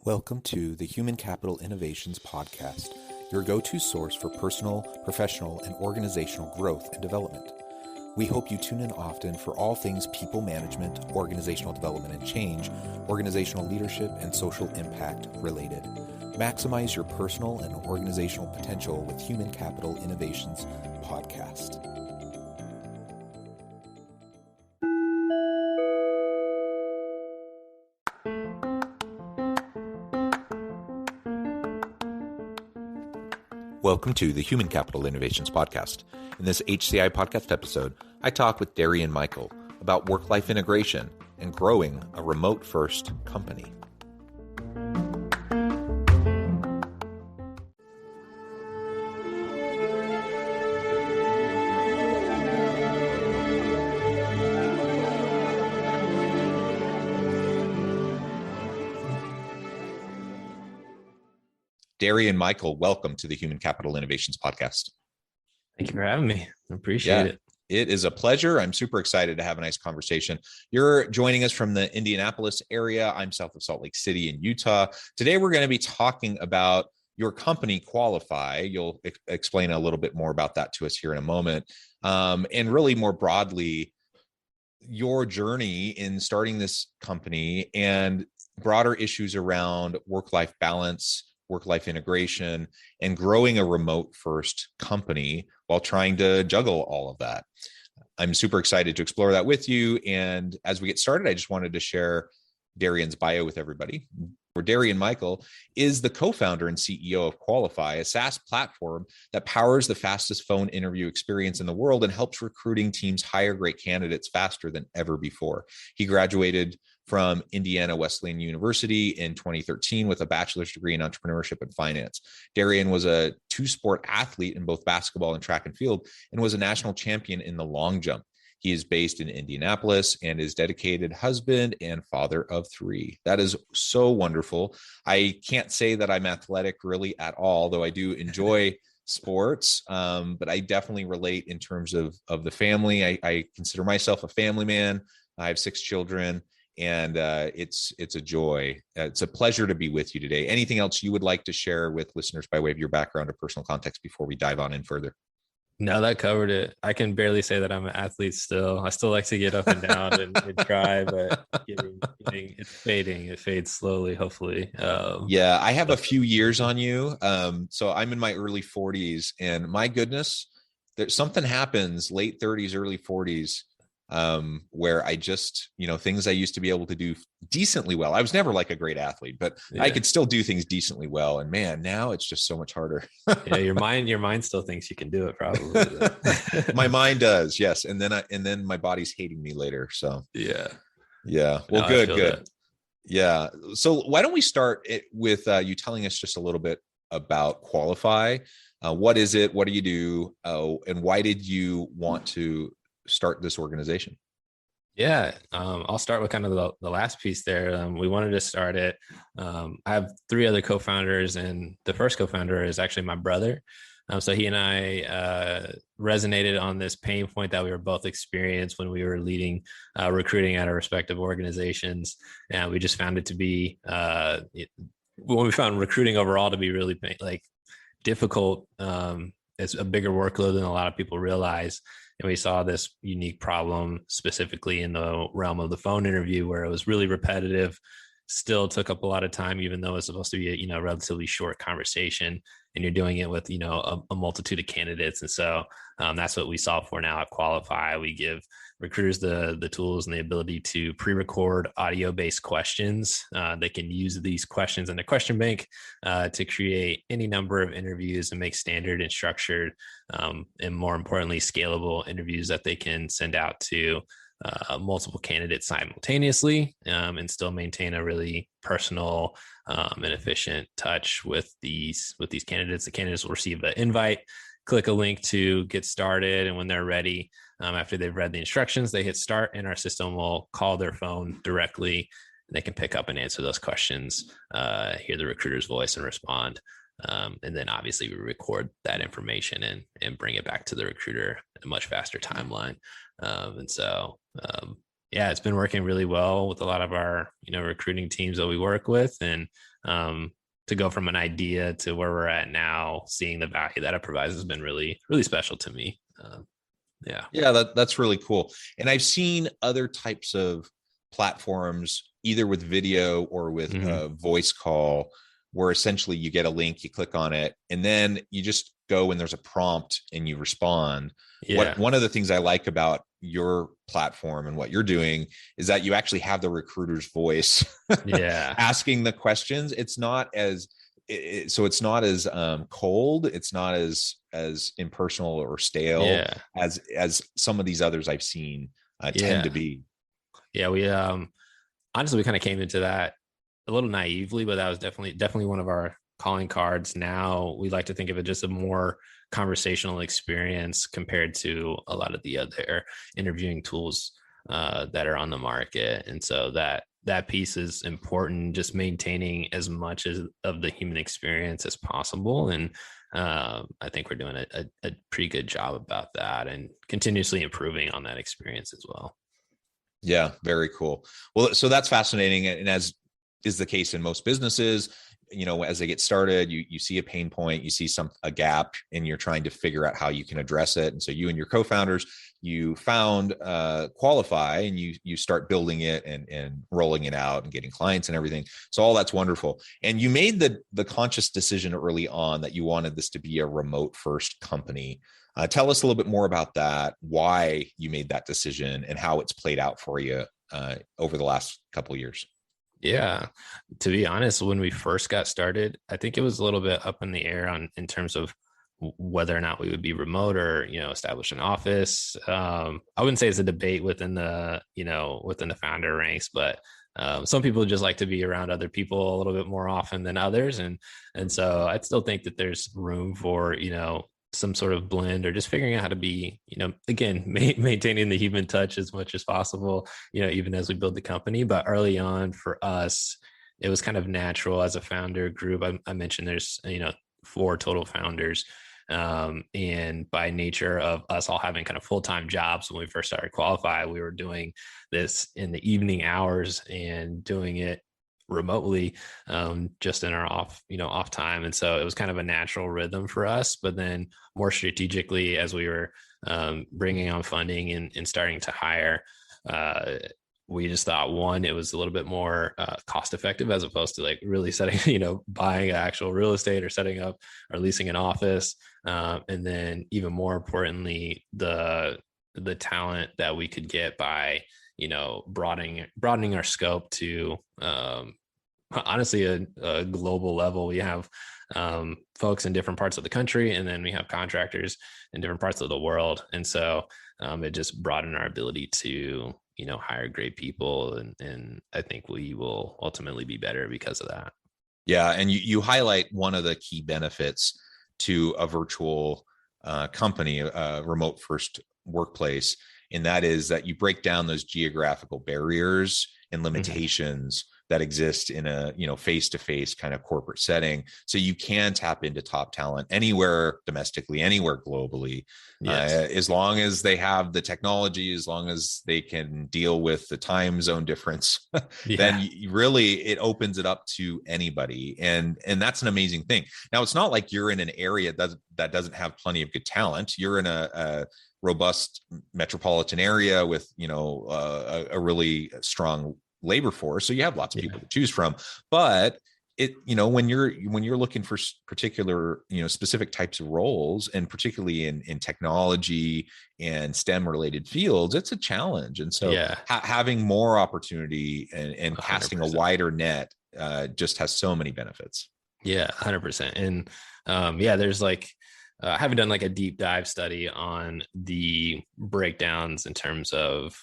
Welcome to the Human Capital Innovations Podcast, your go-to source for personal, professional, and organizational growth and development. We hope you tune in often for all things people management, organizational development and change, organizational leadership, and social impact related. Maximize your personal and organizational potential with Human Capital Innovations Podcast. Welcome to the Human Capital Innovations Podcast. In this HCI podcast episode, I talk with Darrian and Mikell about work-life integration and growing a remote-first company. Darrian and Mikell, welcome to the Human Capital Innovations Podcast. Thank you for having me. I appreciate it. It is a pleasure. I'm super excited to have a nice conversation. You're joining us from the Indianapolis area. I'm south of Salt Lake City in Utah. Today, we're going to be talking about your company, Qualify. You'll explain a little bit more about that to us here in a moment. And really more broadly, your journey in starting this company and broader issues around work-life balance, work-life integration, and growing a remote-first company while trying to juggle all of that. I'm super excited to explore that with you. And as we get started, I just wanted to share Darrian's bio with everybody. Darrian Mikell is the co-founder and CEO of Qualify, a SaaS platform that powers the fastest phone interview experience in the world and helps recruiting teams hire great candidates faster than ever before. He graduated from Indiana Wesleyan University in 2013 with a bachelor's degree in entrepreneurship and finance. Darrian was a two-sport athlete in both basketball and track and field and was a national champion in the long jump. He is based in Indianapolis and is dedicated husband and father of three. That is so wonderful. I can't say that I'm athletic really at all, though I do enjoy sports, but I definitely relate in terms of the family. I consider myself a family man. I have 6 children, and it's a joy. It's a pleasure to be with you today. Anything else you would like to share with listeners by way of your background or personal context before we dive on in further? No, that covered it. I can barely say that I'm an athlete still. I still like to get up and down and try, but it's fading. It fades slowly, hopefully. Yeah, I have a few years on you. So I'm in my early 40s, and my goodness, there's something happens late 30s, early 40s, where I just, things I used to be able to do decently well. I was never like a great athlete, but yeah. I could still do things decently well. And man, now it's just so much harder. Yeah, your mind still thinks you can do it, probably. My mind does, yes. And then my body's hating me later. So yeah. Well, no, good. That. Yeah. So why don't we start it with you telling us just a little bit about Qualify? What is it? What do you do? And why did you want to start this organization? Yeah, I'll start with kind of the last piece there. We wanted to start it. I have 3 other co-founders, and the first co-founder is actually my brother. So he and I resonated on this pain point that we were both experienced when we were leading recruiting at our respective organizations. And we just found it to be, when we found recruiting overall to be really difficult, it's a bigger workload than a lot of people realize. And we saw this unique problem specifically in the realm of the phone interview, where it was really repetitive, still took up a lot of time, even though it's supposed to be a relatively short conversation, and you're doing it with a multitude of candidates. And so that's what we solve for now at Qualify. We give recruiters the tools and the ability to pre-record audio-based questions. They can use these questions in the question bank to create any number of interviews and make standard and structured, and more importantly, scalable interviews that they can send out to multiple candidates simultaneously, and still maintain a really personal and efficient touch with these candidates. The candidates will receive an invite, click a link to get started, and when they're ready, after they've read the instructions, they hit start, and our system will call their phone directly, and they can pick up and answer those questions, hear the recruiter's voice and respond. And then obviously we record that information and bring it back to the recruiter at a much faster timeline. And so Yeah, it's been working really well with a lot of our, recruiting teams that we work with. And to go from an idea to where we're at now, seeing the value that it provides has been really, really special to me. Yeah. Yeah, that's really cool. And I've seen other types of platforms, either with video or with Mm-hmm. a voice call, where essentially you get a link, you click on it, and then you just go and there's a prompt and you respond. What Yeah. One of the things I like about your platform and what you're doing is that you actually have the recruiter's voice Yeah. asking the questions. It's not as so it's not as cold, it's not as impersonal or stale Yeah. as some of these others I've seen tend to Yeah. be. Yeah. We honestly we kind of came into that a little naively, but that was definitely one of our calling cards. Now we like to think of it just a more conversational experience compared to a lot of the other interviewing tools that are on the market. And so that piece is important, just maintaining as much as of the human experience as possible. And I think we're doing a pretty good job about that and continuously improving on that experience as well. Yeah, very cool. Well, so that's fascinating. And as is the case in most businesses, as they get started, you see a pain point, you see a gap, and you're trying to figure out how you can address it. And so you and your co-founders, you found Qualify, and you start building it and rolling it out and getting clients and everything. So all that's wonderful. And you made the conscious decision early on that you wanted this to be a remote first company. Tell us a little bit more about that, why you made that decision and how it's played out for you over the last couple of years. Yeah, to be honest, when we first got started, I think it was a little bit up in the air in terms of whether or not we would be remote or establish an office. I wouldn't say it's a debate within the founder ranks, but some people just like to be around other people a little bit more often than others, and so I still think that there's room for some sort of blend or just figuring out how to be, again, maintaining the human touch as much as possible, even as we build the company. But early on for us, it was kind of natural as a founder group. I mentioned there's, 4 total founders. And by nature of us all having kind of full-time jobs when we first started Qualify, we were doing this in the evening hours and doing it remotely, just in our off time. And so it was kind of a natural rhythm for us. But then more strategically, as we were bringing on funding and starting to hire, we just thought, one, it was a little bit more cost effective as opposed to like really setting, buying actual real estate or setting up or leasing an office. And then even more importantly, the talent that we could get by broadening our scope to honestly a global level. We have folks in different parts of the country, and then we have contractors in different parts of the world. And so it just broadened our ability to hire great people, and I think we will ultimately be better because of that. Yeah, and you highlight one of the key benefits to a virtual company, a remote first workplace, and that is that you break down those geographical barriers and limitations that exist in a face-to-face kind of corporate setting, so you can tap into top talent anywhere domestically, anywhere globally. Yes. As long as they have the technology, as long as they can deal with the time zone difference, then really it opens it up to anybody, and that's an amazing thing. Now, it's not like you're in an area that doesn't have plenty of good talent. You're in a robust metropolitan area with a really strong labor force, so you have lots of people to choose from. But when you're looking for particular specific types of roles, and particularly in technology and STEM related fields, it's a challenge. And so having more opportunity and casting a wider net just has so many benefits. Yeah, 100%. And there's like I haven't done like a deep dive study on the breakdowns in terms of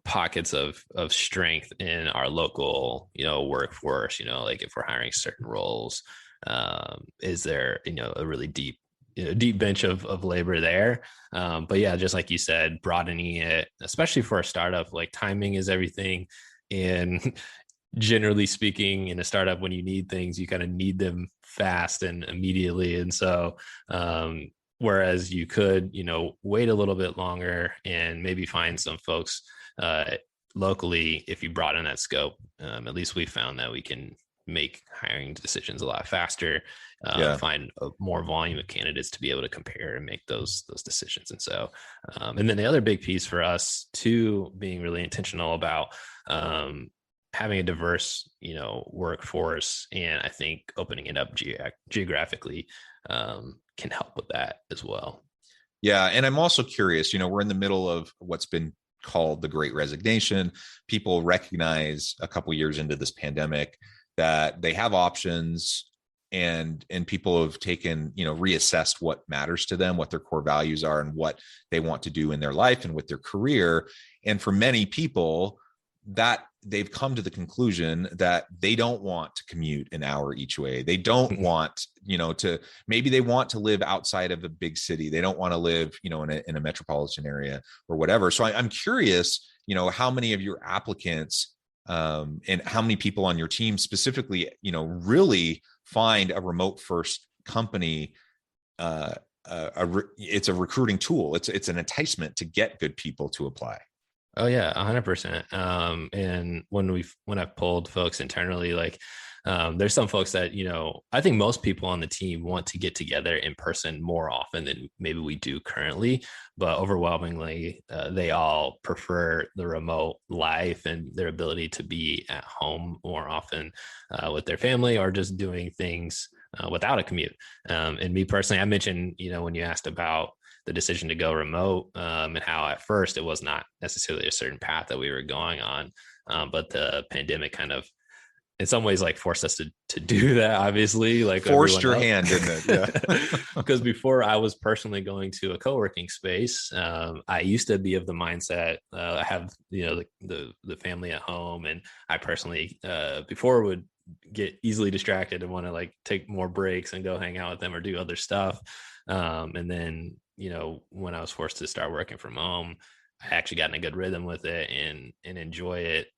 pockets of strength in our local workforce. Like if we're hiring certain roles, is there a really deep bench of labor there? But yeah, just like you said, broadening it, especially for a startup, like timing is everything. And generally speaking, in a startup, when you need things, you kind of need them fast and immediately. And so whereas you could wait a little bit longer and maybe find some folks locally, if you broaden that scope, at least we found that we can make hiring decisions a lot faster, Yeah. find a more volume of candidates to be able to compare and make those decisions. And so, and then the other big piece for us too, being really intentional about having a diverse, workforce, and I think opening it up geographically can help with that as well. Yeah. And I'm also curious, we're in the middle of what's been called the Great Resignation. People recognize a couple years into this pandemic that they have options, and people have taken, reassessed what matters to them, what their core values are, and what they want to do in their life and with their career. And for many people, that they've come to the conclusion that they don't want to commute an hour each way. They don't want, maybe they want to live outside of a big city. They don't want to live, in a metropolitan area or whatever. So I'm curious, how many of your applicants and how many people on your team specifically, really find a remote first company. It's a recruiting tool. It's an enticement to get good people to apply. Oh yeah, 100%. And when I've polled folks internally, like there's some folks that, I think most people on the team want to get together in person more often than maybe we do currently, but overwhelmingly, they all prefer the remote life and their ability to be at home more often with their family, or just doing things without a commute. And me personally, I mentioned, when you asked about the decision to go remote, and how at first it was not necessarily a certain path that we were going on. But the pandemic kind of, in some ways, like forced us to do that, obviously, like forced your hand, didn't it? Yeah. Because before I was personally going to a co-working space, I used to be of the mindset, I have, the family at home, and I personally, before would get easily distracted and want to like take more breaks and go hang out with them or do other stuff. And then, when I was forced to start working from home, I actually got in a good rhythm with it and enjoy it.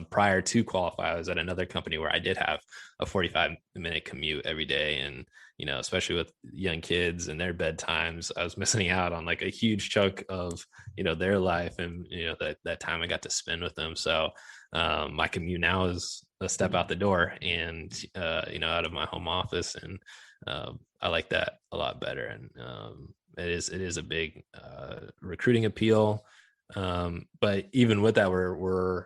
Prior to qualify, I was at another company where I did have a 45-minute commute every day. And, especially with young kids and their bedtimes, I was missing out on like a huge chunk of, their life and, that time I got to spend with them. So my commute now is a step out the door and, out of my home office. And I like that a lot better. And it is a big recruiting appeal. But even with that,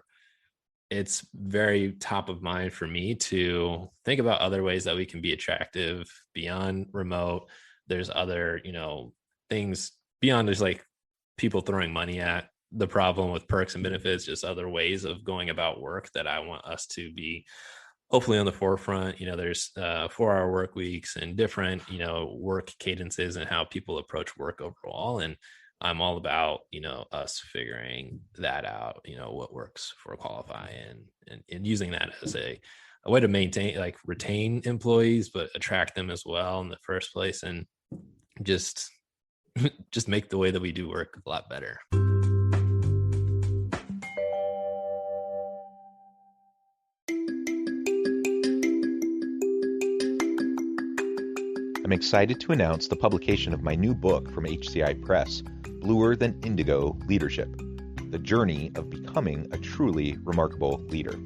it's very top of mind for me to think about other ways that we can be attractive beyond remote. There's other, things beyond just like people throwing money at the problem with perks and benefits, just other ways of going about work that I want us to be hopefully on the forefront. There's 4-hour work weeks and different, work cadences and how people approach work overall. And I'm all about, us figuring that out, what works for Qualify and using that as a way to maintain, like retain employees, but attract them as well in the first place. And just make the way that we do work a lot better. I'm excited to announce the publication of my new book from HCI Press, Bluer Than Indigo Leadership: The Journey of Becoming a Truly Remarkable Leader.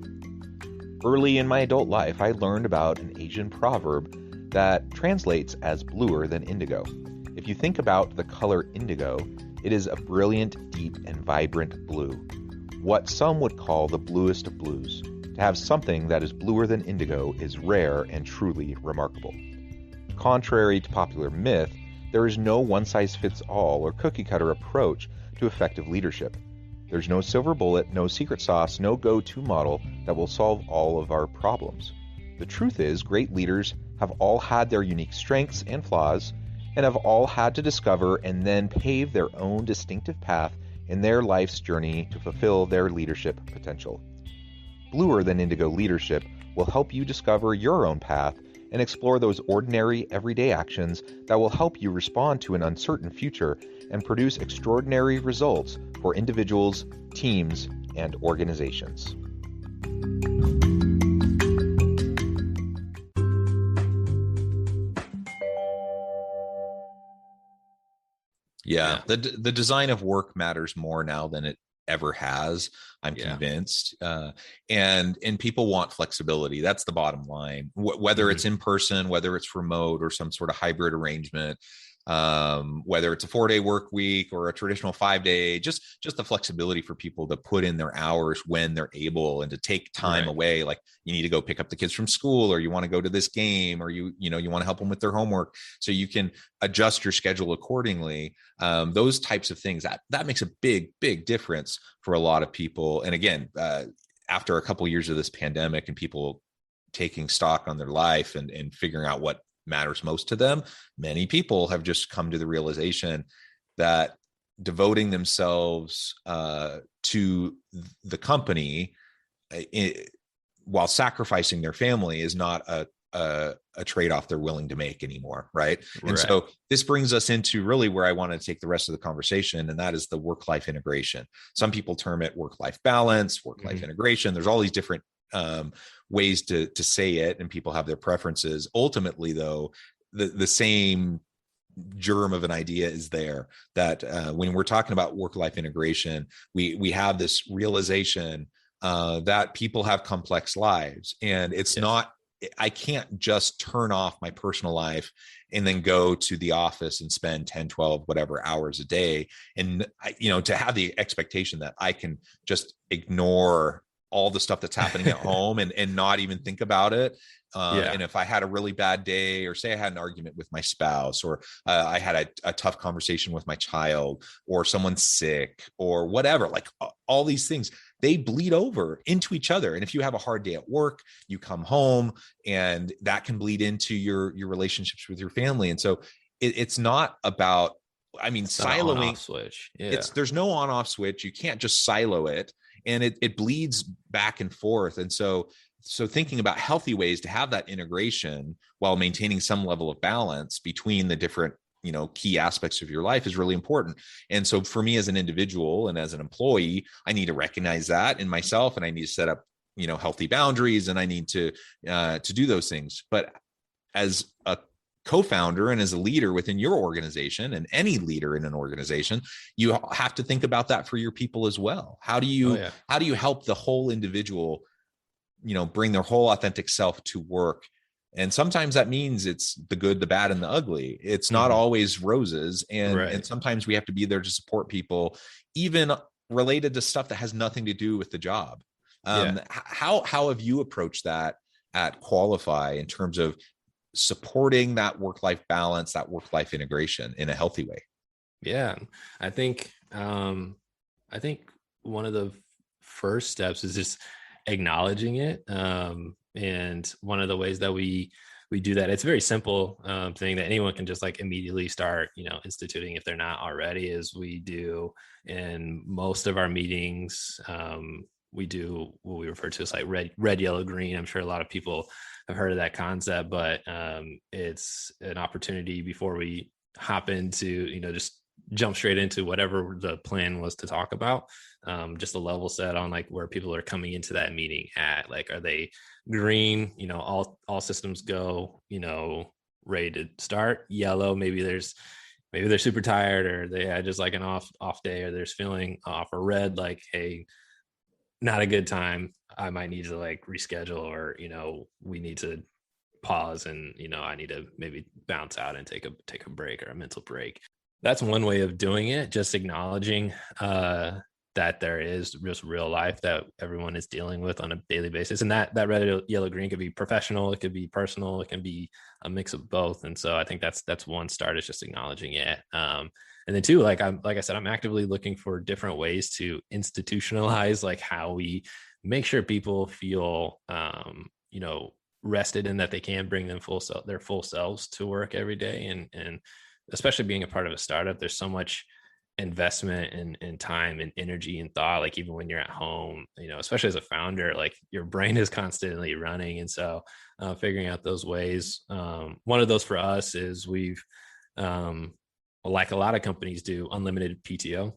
Early in my adult life, I learned about an Asian proverb that translates as bluer than indigo. If you think about the color indigo, it is a brilliant, deep, and vibrant blue, what some would call the bluest of blues. To have something that is bluer than indigo is rare and truly remarkable. Contrary to popular myth, there is no one-size-fits-all or cookie-cutter approach to effective leadership. There's no silver bullet, no secret sauce, no go-to model that will solve all of our problems. The truth is, great leaders have all had their unique strengths and flaws, and have all had to discover and then pave their own distinctive path in their life's journey to fulfill their leadership potential. Bluer Than Indigo Leadership will help you discover your own path and explore those ordinary, everyday actions that will help you respond to an uncertain future and produce extraordinary results for individuals, teams, and organizations. Yeah, the design of work matters more now than it ever has. I'm Yeah. convinced. And people want flexibility. That's the bottom line. Whether it's in person, whether it's remote, or some sort of hybrid arrangement, whether it's a 4-day work week or a traditional 5-day, just the flexibility for people to put in their hours when they're able, and to take time away. Like, you need to go pick up the kids from school, or you want to go to this game, or you want to help them with their homework, so you can adjust your schedule accordingly. Those types of things, that makes a big difference for a lot of people. And again, after a couple of years of this pandemic and people taking stock on their life and figuring out what matters most to them, many people have just come to the realization that devoting themselves to the company while sacrificing their family is not a trade-off they're willing to make anymore, right? And so this brings us into really where I want to take the rest of the conversation, and that is the work-life integration. Some people term it work-life balance, work-life integration. There's all these different ways to say it, and people have their preferences. Ultimately, though, the same germ of an idea is there, that when we're talking about work-life integration, we have this realization that people have complex lives, and it's not, I can't just turn off my personal life and then go to the office and spend 10, 12, whatever hours a day. And, to have the expectation that I can just ignore all the stuff that's happening at home and not even think about it. And if I had a really bad day, or say I had an argument with my spouse, or I had a tough conversation with my child, or someone's sick, or whatever, like all these things, they bleed over into each other. And if you have a hard day at work, you come home, and that can bleed into your relationships with your family. And so it's not about, it's siloing. On-off switch. There's no on-off switch. You can't just silo it, and it bleeds back and forth. And so thinking about healthy ways to have that integration while maintaining some level of balance between the different, key aspects of your life is really important. And so for me as an individual and as an employee, I need to recognize that in myself, and I need to set up, healthy boundaries, and I need to do those things. But as a co-founder and as a leader within your organization, and any leader in an organization, you have to think about that for your people as well. How do you help the whole individual, bring their whole authentic self to work? And sometimes that means it's the good, the bad, and the ugly. It's not always roses. And sometimes we have to be there to support people, even related to stuff that has nothing to do with the job. How have you approached that at Qualify in terms of supporting that work-life balance, that work-life integration in a healthy way? Yeah, I think one of the first steps is just acknowledging it. And one of the ways that we do that, it's a very simple thing that anyone can just like immediately start, instituting if they're not already, is we do in most of our meetings, we do what we refer to as like red, yellow, green. I'm sure a lot of people have heard of that concept, but it's an opportunity before we hop into, just jump straight into whatever the plan was to talk about. Just a level set on like where people are coming into that meeting at. Like, are they green, all systems go, ready to start? Yellow, maybe they're super tired, or they had just like an off day, or they're feeling off. Or red, like, hey, not a good time, I might need to like reschedule, or we need to pause, and I need to maybe bounce out and take a break, or a mental break. That's one way of doing it, just acknowledging that there is just real life that everyone is dealing with on a daily basis. And that red, yellow, green could be professional, it could be personal, it can be a mix of both. And so I think that's one start, is just acknowledging it. And then two, like I said, I'm actively looking for different ways to institutionalize like how we make sure people feel, rested, and that they can bring their full selves to work every day. And especially being a part of a startup, there's so much investment and time and energy and thought, like even when you're at home, especially as a founder, like your brain is constantly running. And so figuring out those ways, one of those for us is we've like a lot of companies do, unlimited PTO,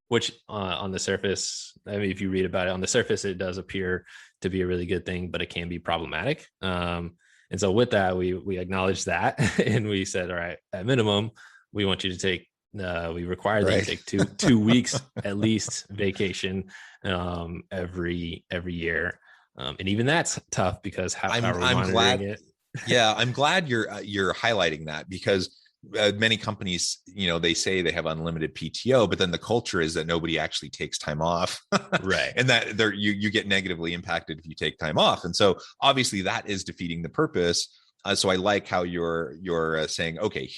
which on the surface, if you read about it, on the surface, it does appear to be a really good thing, but it can be problematic. And so with that, we acknowledged that, and we said, all right, at minimum, we want you to take We require that you take two weeks at least vacation every year. And even that's tough because how are we monitoring it? Yeah, I'm glad you're highlighting that, because many companies, they say they have unlimited PTO, but then the culture is that nobody actually takes time off, right? And that you get negatively impacted if you take time off, and so obviously that is defeating the purpose. So I like how you're saying, okay,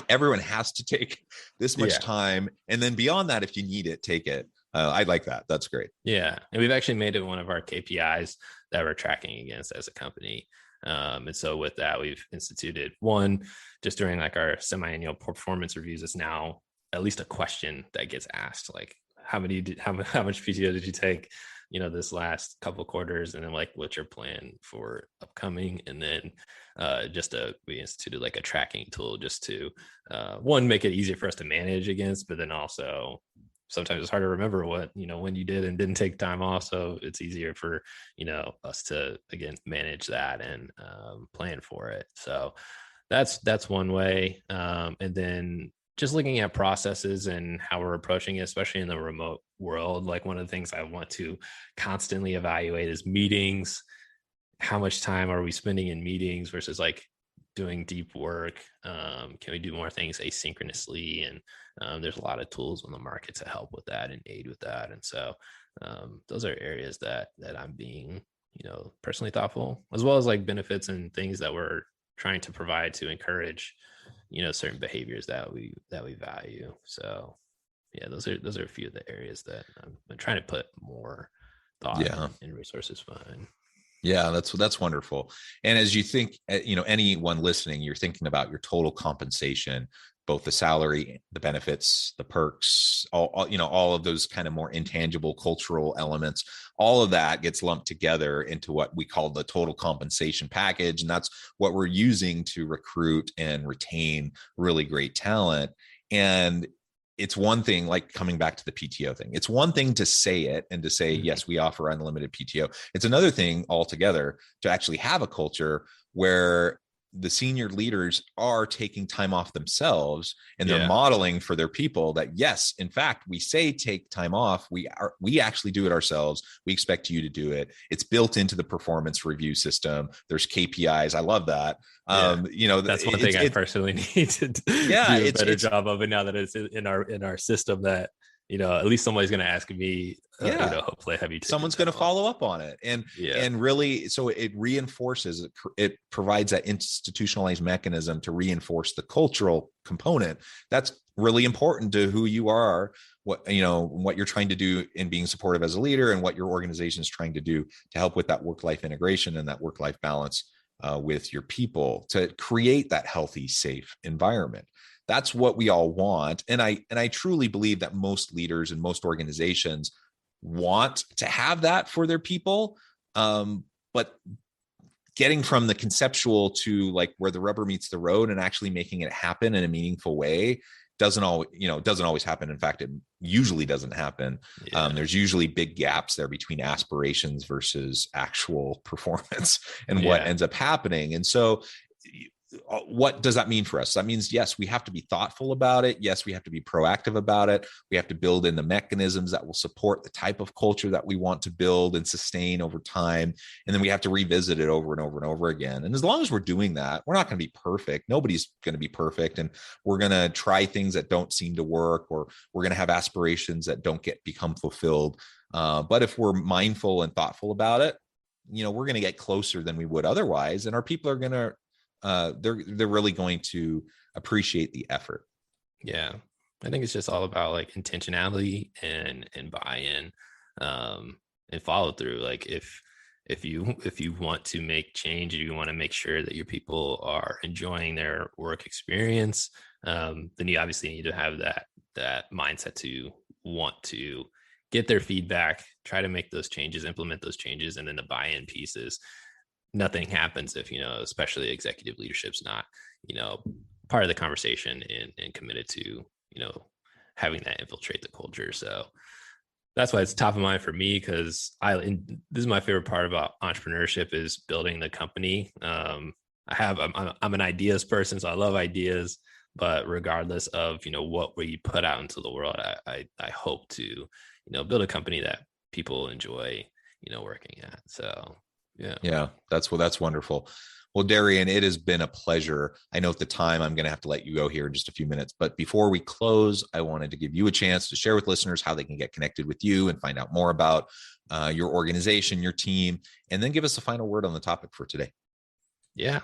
everyone has to take this much time, and then beyond that, if you need it, take it. I like that. That's great. Yeah, and we've actually made it one of our KPIs that we're tracking against as a company. And so with that, we've instituted one just during like our semi-annual performance reviews. It's now at least a question that gets asked, like how much PTO did you take, this last couple of quarters, and then like what's your plan for upcoming, and then we instituted like a tracking tool just to one, make it easier for us to manage against, but then also sometimes it's hard to remember what, when you did and didn't take time off. So it's easier for, us to, again, manage that and plan for it. So that's one way. And then just looking at processes and how we're approaching it, especially in the remote world. Like one of the things I want to constantly evaluate is meetings. How much time are we spending in meetings versus like doing deep work? Can we do more things asynchronously? And there's a lot of tools on the market to help with that and aid with that. And so those are areas that I'm being, personally thoughtful, as well as like benefits and things that we're trying to provide to encourage, certain behaviors that we value. So yeah, those are a few of the areas that I'm trying to put more thought and resources behind. Yeah, that's wonderful. And as you think, anyone listening, you're thinking about your total compensation, both the salary, the benefits, the perks, all of those kind of more intangible cultural elements. All of that gets lumped together into what we call the total compensation package, and that's what we're using to recruit and retain really great talent. And it's one thing, like coming back to the PTO thing, it's one thing to say it and to say, yes, we offer unlimited PTO. It's another thing altogether to actually have a culture where the senior leaders are taking time off themselves, and they're modeling for their people that, yes, in fact, we say take time off. We actually do it ourselves. We expect you to do it. It's built into the performance review system. There's KPIs. I love that. That's one thing I personally need to do a better job of it now that it's in our system, that at least somebody's going to ask me, hopefully have you someone's going to follow up on it. And really, so it reinforces, it provides that institutionalized mechanism to reinforce the cultural component. That's really important to who you are, what you're trying to do in being supportive as a leader, and what your organization is trying to do to help with that work-life integration and that work-life balance with your people, to create that healthy, safe environment. That's what we all want. And I truly believe that most leaders and most organizations want to have that for their people. But getting from the conceptual to like where the rubber meets the road and actually making it happen in a meaningful way doesn't always happen. In fact, it usually doesn't happen. There's usually big gaps there between aspirations versus actual performance and what ends up happening. And so what does that mean for us? That means, yes, we have to be thoughtful about it. Yes, we have to be proactive about it. We have to build in the mechanisms that will support the type of culture that we want to build and sustain over time. And then we have to revisit it over and over and over again. And as long as we're doing that, we're not going to be perfect. Nobody's going to be perfect. And we're going to try things that don't seem to work, or we're going to have aspirations that don't become fulfilled. But if we're mindful and thoughtful about it, we're going to get closer than we would otherwise. And our people are going to, they're really going to appreciate the effort. Yeah, I think it's just all about like intentionality and buy-in, and follow through. Like if you want to make change, you want to make sure that your people are enjoying their work experience, then you obviously need to have that mindset to want to get their feedback, try to make those changes, implement those changes, and then the buy-in pieces. Nothing happens if, especially executive leadership's not, part of the conversation and committed to, having that infiltrate the culture. So that's why it's top of mind for me, because this is my favorite part about entrepreneurship, is building the company. I'm an ideas person, so I love ideas. But regardless of, what we put out into the world, I hope to, build a company that people enjoy, working at. So, yeah. Yeah, that's wonderful. Well, Darrian, it has been a pleasure. I know at the time I'm going to have to let you go here in just a few minutes, but before we close, I wanted to give you a chance to share with listeners how they can get connected with you and find out more about your organization, your team, and then give us a final word on the topic for today. Yeah.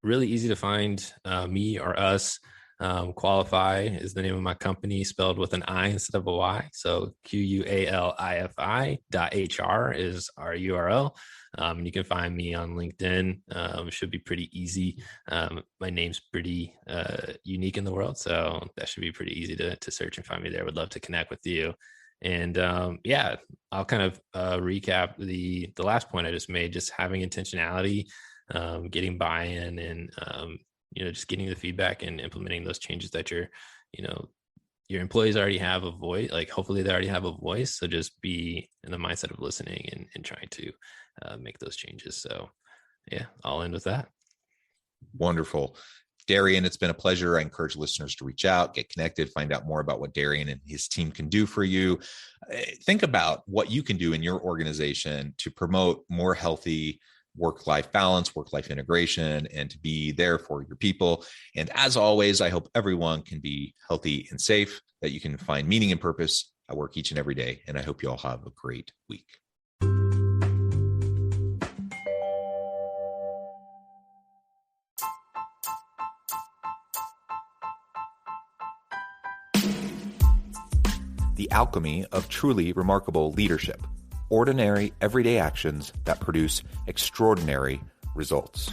Really easy to find me or us. Qualify is the name of my company, spelled with an I instead of a Y. So QUALIFI.HR is our URL. You can find me on LinkedIn. It should be pretty easy. My name's pretty unique in the world, so that should be pretty easy to search and find me there. Would love to connect with you. And I'll kind of recap the last point I just made, just having intentionality, getting buy-in, and just getting the feedback and implementing those changes that your employees already have a voice. Like, hopefully they already have a voice. So just be in the mindset of listening and trying to make those changes. So yeah, I'll end with that. Wonderful. Darrian, it's been a pleasure. I encourage listeners to reach out, get connected, find out more about what Darrian and his team can do for you. Think about what you can do in your organization to promote more healthy work-life balance, work-life integration, and to be there for your people. And as always, I hope everyone can be healthy and safe, that you can find meaning and purpose at work each and every day. And I hope you all have a great week. The alchemy of truly remarkable leadership. Ordinary, everyday actions that produce extraordinary results.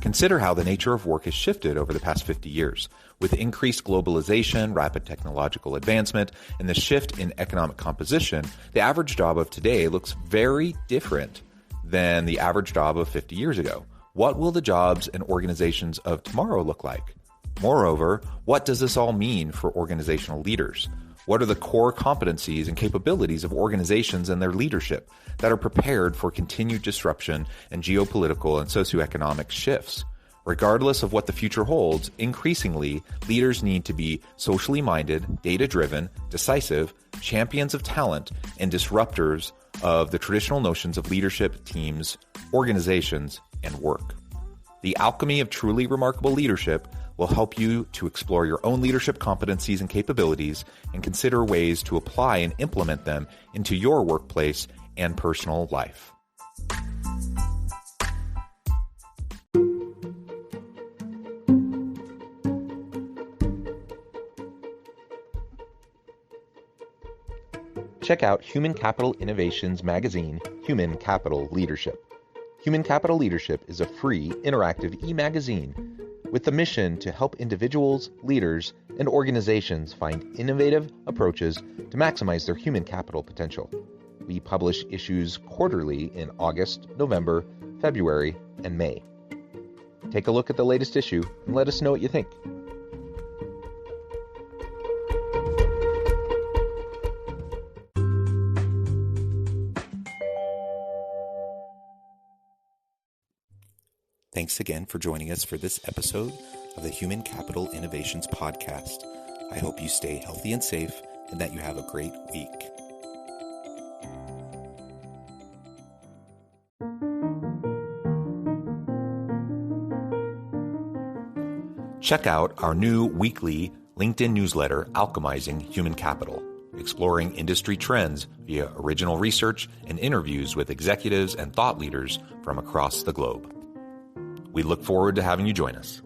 Consider how the nature of work has shifted over the past 50 years. With increased globalization, rapid technological advancement, and the shift in economic composition, the average job of today looks very different than the average job of 50 years ago. What will the jobs and organizations of tomorrow look like? Moreover, what does this all mean for organizational leaders? What are the core competencies and capabilities of organizations and their leadership that are prepared for continued disruption and geopolitical and socioeconomic shifts? Regardless of what the future holds, increasingly, leaders need to be socially minded, data-driven, decisive, champions of talent, and disruptors of the traditional notions of leadership, teams, organizations, and work. The alchemy of truly remarkable leadership will help you to explore your own leadership competencies and capabilities and consider ways to apply and implement them into your workplace and personal life. Check out Human Capital Innovations magazine, Human Capital Leadership. Human Capital Leadership is a free, interactive e-magazine with the mission to help individuals, leaders, and organizations find innovative approaches to maximize their human capital potential. We publish issues quarterly in August, November, February, and May. Take a look at the latest issue and let us know what you think. Thanks again for joining us for this episode of the Human Capital Innovations Podcast. I hope you stay healthy and safe and that you have a great week. Check out our new weekly LinkedIn newsletter, Alchemizing Human Capital, exploring industry trends via original research and interviews with executives and thought leaders from across the globe. We look forward to having you join us.